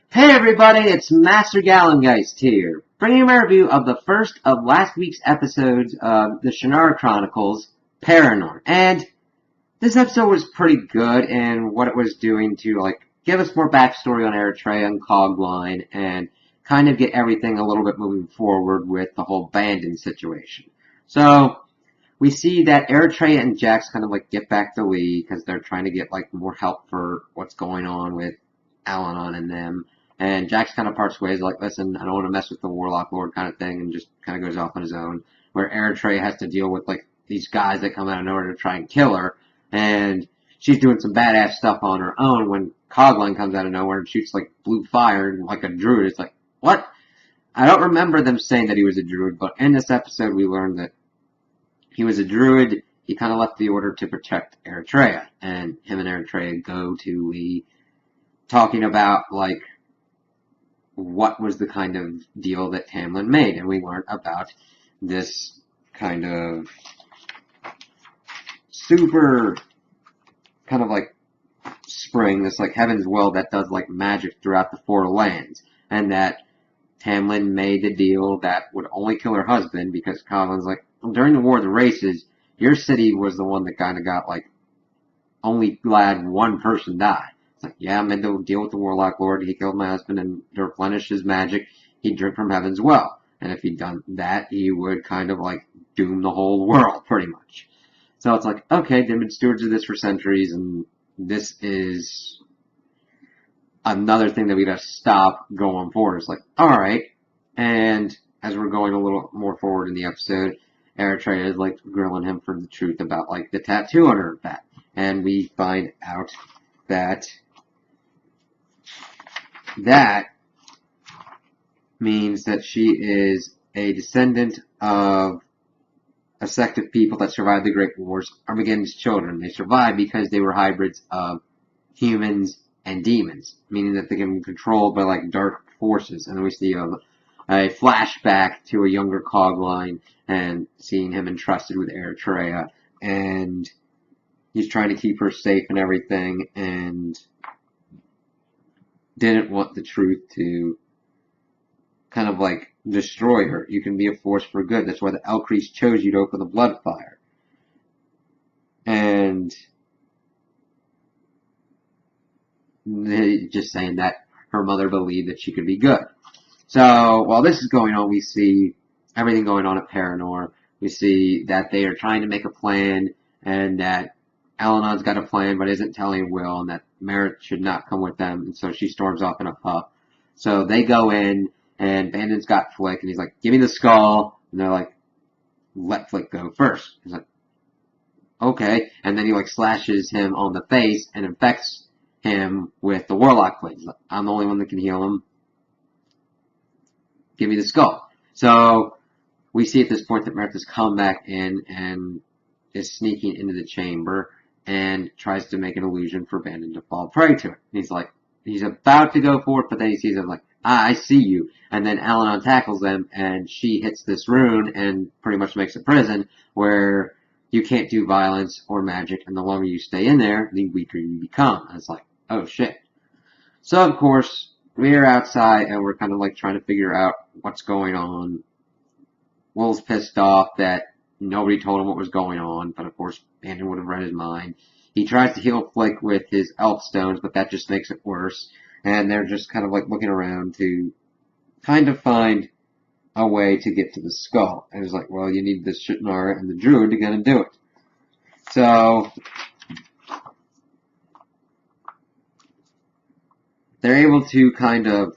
Hey everybody, it's Master Gallengeist here, bringing you my review of the first of last week's episodes of the Shannara Chronicles Paranor. And this episode was pretty good in what it was doing to, give us more backstory on Eritrea and Cogline and kind of get everything a little bit moving forward with the whole Bandon situation. So, we see that Eritrea and Jax kind of, get back to Lee because they're trying to get, more help for what's going on with Al-Anon and them. And Jax kind of parts ways, listen, I don't want to mess with the Warlock Lord kind of thing, and just kind of goes off on his own. Where Eritrea has to deal with, these guys that come out of nowhere to try and kill her, and she's doing some badass stuff on her own when Cogline comes out of nowhere and shoots, blue fire and like a druid. It's like, what? I don't remember them saying that he was a druid, but in this episode we learned that he was a druid. He kind of left the order to protect Eritrea, and him and Eritrea go to Lee talking about, what was the kind of deal that Tamlin made, and we learned about this kind of super kind of spring, this Heaven's Will that does magic throughout the Four Lands, and that Tamlin made the deal that would only kill her husband because Coglin's well, during the War of the Races, your city was the one that kind of got only glad one person died. It's yeah, I made the deal with the Warlock Lord. He killed my husband, and to replenish his magic, he'd drink from Heaven's Well. And if he'd done that, he would kind of doom the whole world, pretty much. So it's okay, they've been stewards of this for centuries, and this is another thing that we gotta stop going forward. It's alright. And as we're going a little more forward in the episode, Eritrea is grilling him for the truth about the tattoo on her back. And we find out that means that she is a descendant of a sect of people that survived the Great Wars, Armageddon's children. They survived because they were hybrids of humans and demons, meaning that they can be controlled by dark forces. And we see a flashback to a younger Cogline and seeing him entrusted with Eritrea, and he's trying to keep her safe and everything, and didn't want the truth to kind of destroy her. You can be a force for good. That's why the Elcrease chose you to open the blood fire. And just saying that her mother believed that she could be good. So while this is going on, we see everything going on at Paranor. We see that they are trying to make a plan, and that Al-Anon's got a plan but isn't telling Will, and that Merritt should not come with them, and so she storms off in a puff. So they go in, and Bandon's got Flick, and he's give me the skull, and they're let Flick go first. He's okay, and then he slashes him on the face and infects him with the Warlock Plague. I'm the only one that can heal him. Give me the skull. So we see at this point that Merritt has come back in and is sneaking into the chamber and tries to make an illusion for Bandon to fall prey to it. He's about to go for it, but then he sees him I see you. And then Al-Anon tackles them, and she hits this rune and pretty much makes a prison where you can't do violence or magic, and the longer you stay in there, the weaker you become. And it's oh shit. So of course, we're outside, and we're kind of trying to figure out what's going on. Will's pissed off that nobody told him what was going on, but of course, Bandon would have read his mind. He tries to heal Flick with his elf stones, but that just makes it worse. And they're just kind of looking around to kind of find a way to get to the skull. And it's well, you need the Shannara and the Druid to get and do it. So they're able to kind of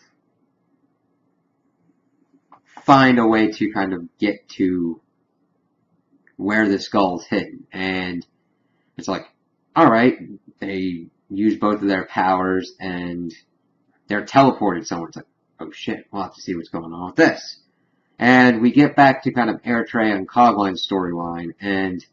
find a way to kind of get to where the skull's hidden. And it's alright, they use both of their powers and they're teleported somewhere. It's oh shit, we'll have to see what's going on with this. And we get back to kind of Eritrea and Cogline's storyline, and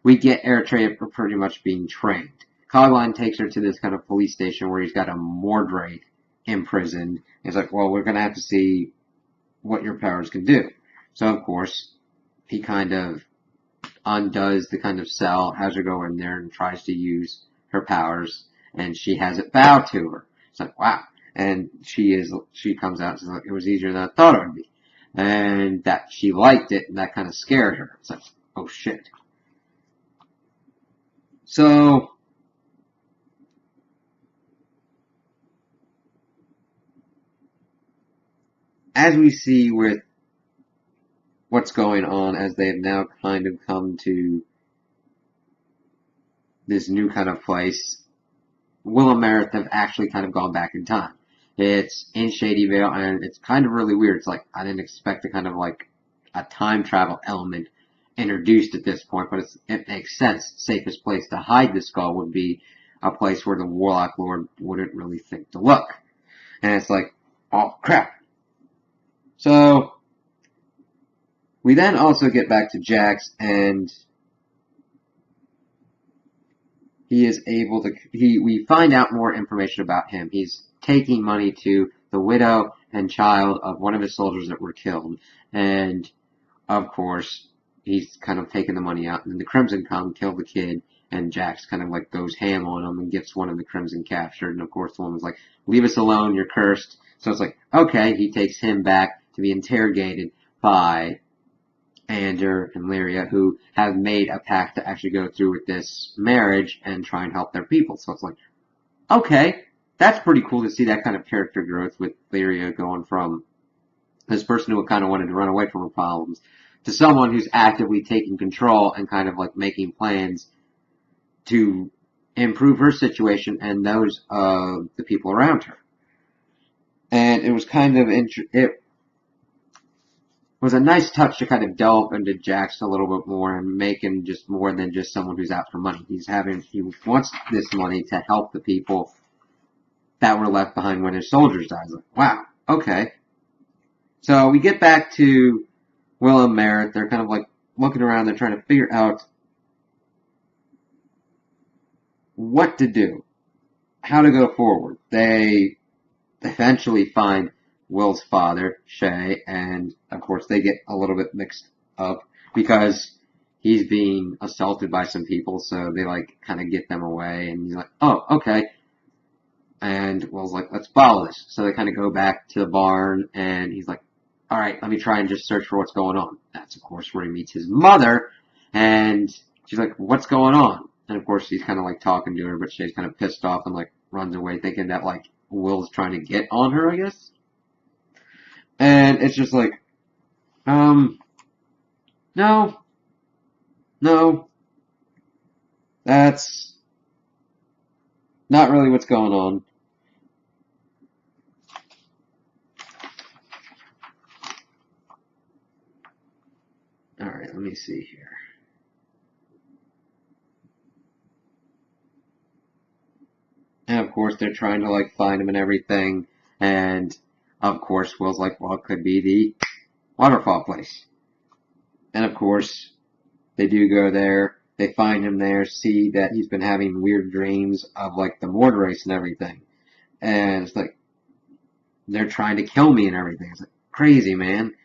we get Eritrea pretty much being trained. Cogline takes her to this kind of police station where he's got a Mordrake imprisoned. He's well, we're gonna have to see what your powers can do. So of course, he kind of undoes the kind of cell, has her go in there and tries to use her powers, and she has it bow to her. It's wow. and she comes out and says, like, it was easier than I thought it would be. And that she liked it, and that kind of scared her. It's like, oh shit. So, as we see with what's going on, as they have now kind of come to this new kind of place, Will and Meredith have actually kind of gone back in time. It's in Shadyvale, and it's kind of really weird. It's like, I didn't expect a kind of like a time travel element introduced at this point, but it makes sense. Safest place to hide the skull would be a place where the Warlock Lord wouldn't really think to look. And it's like, oh crap. So, we then also get back to Jax, and he is able to, we find out more information about him. He's taking money to the widow and child of one of his soldiers that were killed. And, of course, he's kind of taking the money out. And then the Crimson come, kill the kid, and Jax kind of like goes ham on him and gets one of the Crimson captured. And, of course, the woman's like, leave us alone, you're cursed. So it's like, okay, he takes him back to be interrogated by Ander and Lyria, who have made a pact to actually go through with this marriage and try and help their people. So it's like, okay, that's pretty cool to see that kind of character growth with Lyria going from this person who kind of wanted to run away from her problems to someone who's actively taking control and kind of like making plans to improve her situation and those of the people around her. And it was kind of it was a nice touch to kind of delve into Jax a little bit more and make him just more than just someone who's out for money. He wants this money to help the people that were left behind when his soldiers died. Like, wow, okay. So we get back to Will and Meredith. They're kind of like looking around. They're trying to figure out what to do, how to go forward. They eventually find Will's father, Shay, and of course they get a little bit mixed up because he's being assaulted by some people, so they like kind of get them away, and he's like, oh, okay. And Will's like, let's follow this. So they kind of go back to the barn, and he's like, alright, let me try and just search for what's going on. That's of course where he meets his mother, and she's like, what's going on? And of course he's kind of like talking to her, but Shay's kind of pissed off and like runs away thinking that like Will's trying to get on her, I guess. And it's just like, no, that's not really what's going on. Alright, let me see here. And of course they're trying to like find him and everything, and of course Will's like, well, it could be the waterfall place. And of course they do go there, they find him there, see that he's been having weird dreams of like the mortar race and everything. And it's like, they're trying to kill me and everything. It's like, crazy, man.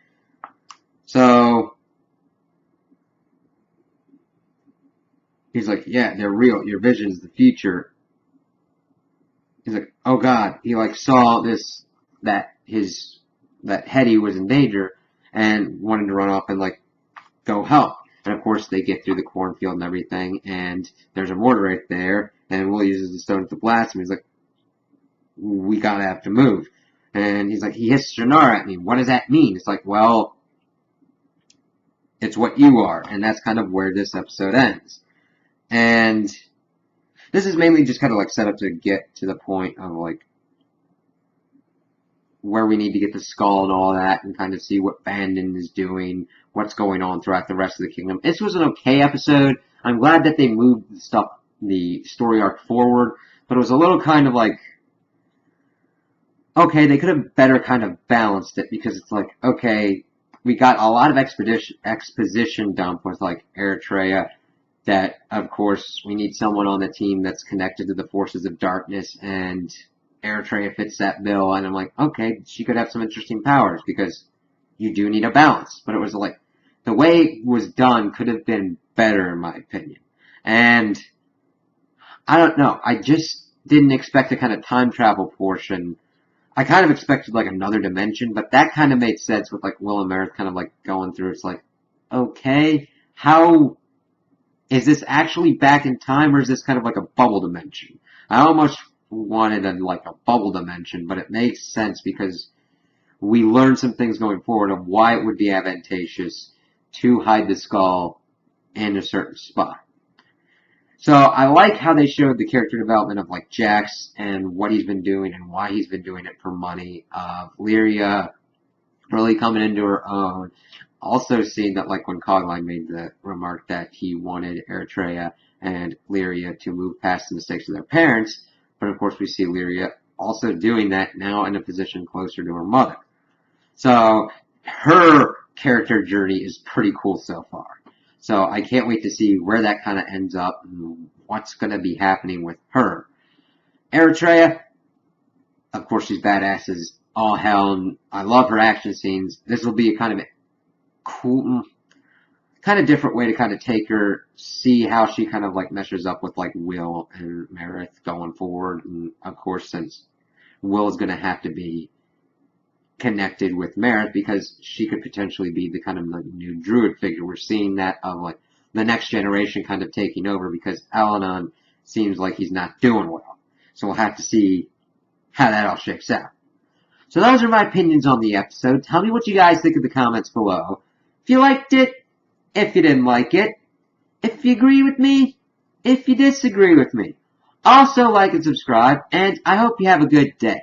So he's like, yeah, they're real. Your vision's the future. He's like, oh god. He like saw this, that Hetty was in danger and wanted to run off and like go help. And of course they get through the cornfield and everything, and there's a mortar right there, and Will uses the stone to blast him. He's like, we gotta have to move. And he's like, he hissed Shannara at me. What does that mean? It's like, well, it's what you are. And that's kind of where this episode ends. And this is mainly just kind of like set up to get to the point of like where we need to get the skull and all that, and kind of see what Bandon is doing, what's going on throughout the rest of the kingdom. This was an okay episode. I'm glad that they moved the story arc forward, but it was a little kind of like, okay, they could have better kind of balanced it, because it's like, okay, we got a lot of exposition dump with like Eritrea, that of course we need someone on the team that's connected to the forces of darkness, and Eritrea fits that bill, and I'm like, okay, she could have some interesting powers, because you do need a balance. But it was like, the way it was done could have been better, in my opinion. And I don't know, I just didn't expect a kind of time travel portion I kind of expected like another dimension, but that kind of made sense with like Will and Meredith kind of like going through. It's like, okay, how is this actually back in time, or is this kind of like a bubble dimension? I almost wanted like a bubble dimension, but it makes sense because we learned some things going forward of why it would be advantageous to hide the skull in a certain spot. So I like how they showed the character development of like Jax and what he's been doing and why he's been doing it for money. Lyria really coming into her own. Also seeing that like when Cogline made the remark that he wanted Eritrea and Lyria to move past the mistakes of their parents, but of course we see Lyria also doing that now in a position closer to her mother. So her character journey is pretty cool so far. So I can't wait to see where that kind of ends up and what's going to be happening with her. Eritrea, of course, she's badass as all hell, and I love her action scenes. This will be a kind of cool, kind of different way to kind of take her, see how she kind of like meshes up with like Will and Meredith going forward. And of course, since Will is going to have to be connected with Meredith because she could potentially be the kind of like new druid figure. We're seeing that of like the next generation kind of taking over because Al-Anon seems like he's not doing well. So we'll have to see how that all shakes out. So those are my opinions on the episode. Tell me what you guys think in the comments below. If you liked it, if you didn't like it, if you agree with me, if you disagree with me. Also like and subscribe, and I hope you have a good day.